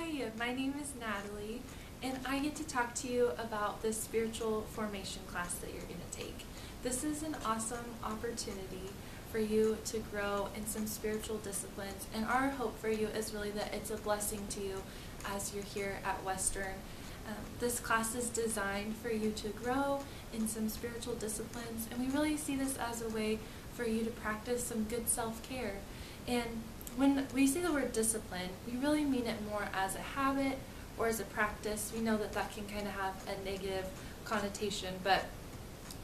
Hi, my name is Natalie, and I get to talk to you about this spiritual formation class that you're going to take. This is an awesome opportunity for you to grow in some spiritual disciplines, and our hope for you is really that it's a blessing to you as you're here at Western. This class is designed for you to grow in some spiritual disciplines, and we really see this as a way for you to practice some good self-care. And when we say the word discipline, we really mean it more as a habit or as a practice. We know that that can kind of have a negative connotation, but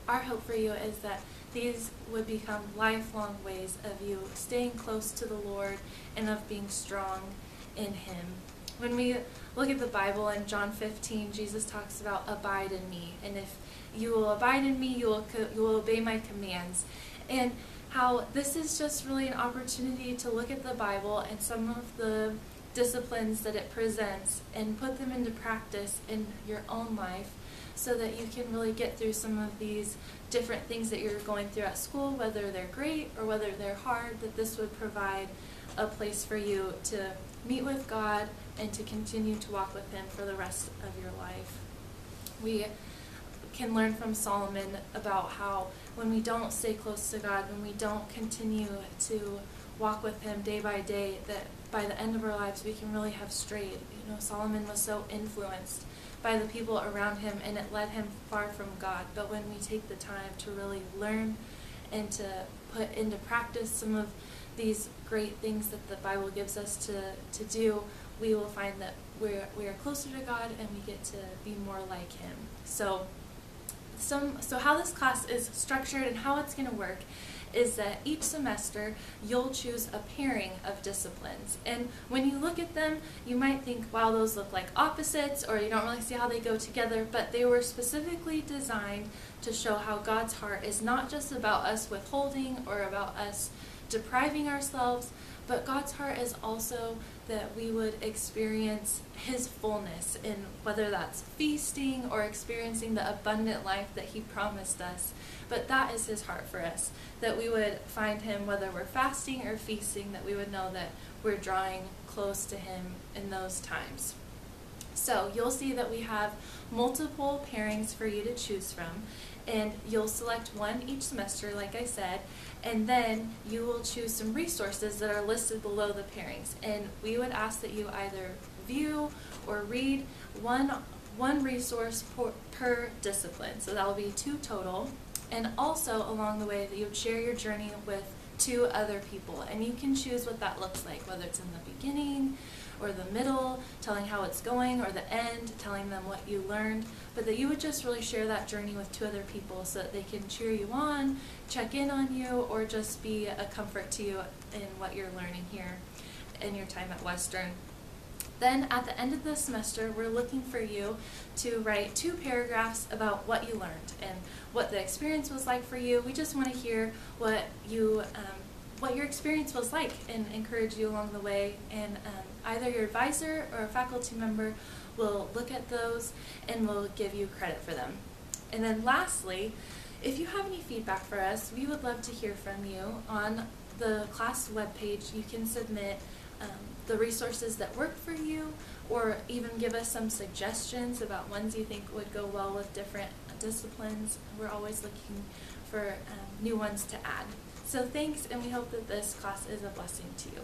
our hope for you is that these would become lifelong ways of you staying close to the Lord and of being strong in Him. When we look at the Bible in John 15, Jesus talks about abide in me, and if you will abide in me, you will obey my commands. And how this is just really an opportunity to look at the Bible and some of the disciplines that it presents and put them into practice in your own life so that you can really get through some of these different things that you're going through at school, whether they're great or whether they're hard, that this would provide a place for you to meet with God and to continue to walk with Him for the rest of your life. We can learn from Solomon about how when we don't stay close to God, when we don't continue to walk with Him day by day, that by the end of our lives we can really have strayed. You know, Solomon was so influenced by the people around him, and it led him far from God. But when we take the time to really learn and to put into practice some of these great things that the Bible gives us to do, we will find that we are closer to God and we get to be more like Him. So how this class is structured and how it's going to work is that each semester you'll choose a pairing of disciplines. And when you look at them, you might think, wow, those look like opposites, or you don't really see how they go together, but they were specifically designed to show how God's heart is not just about us withholding or about us depriving ourselves, but God's heart is also that we would experience His fullness in whether that's feasting or experiencing the abundant life that He promised us. But that is His heart for us, that we would find Him whether we're fasting or feasting, that we would know that we're drawing close to Him in those times. So you'll see that we have multiple pairings for you to choose from, and you'll select one each semester, like I said, and then you will choose some resources that are listed below the pairings. And we would ask that you either view or read one resource per discipline. So that will be 2 total. And also along the way that you would share your journey with 2 other people. And you can choose what that looks like, whether it's in the beginning or the middle, telling how it's going, or the end, telling them what you learned, but that you would just really share that journey with 2 other people so that they can cheer you on, check in on you, or just be a comfort to you in what you're learning here in your time at Western. Then at the end of the semester, we're looking for you to write 2 paragraphs about what you learned and what the experience was like for you. We just want to hear what your experience was like and encourage you along the way. And either your advisor or a faculty member will look at those and will give you credit for them. And then lastly, if you have any feedback for us, we would love to hear from you. On the class webpage, you can submit the resources that work for you, or even give us some suggestions about ones you think would go well with different disciplines. We're always looking for new ones to add. So thanks, and we hope that this class is a blessing to you.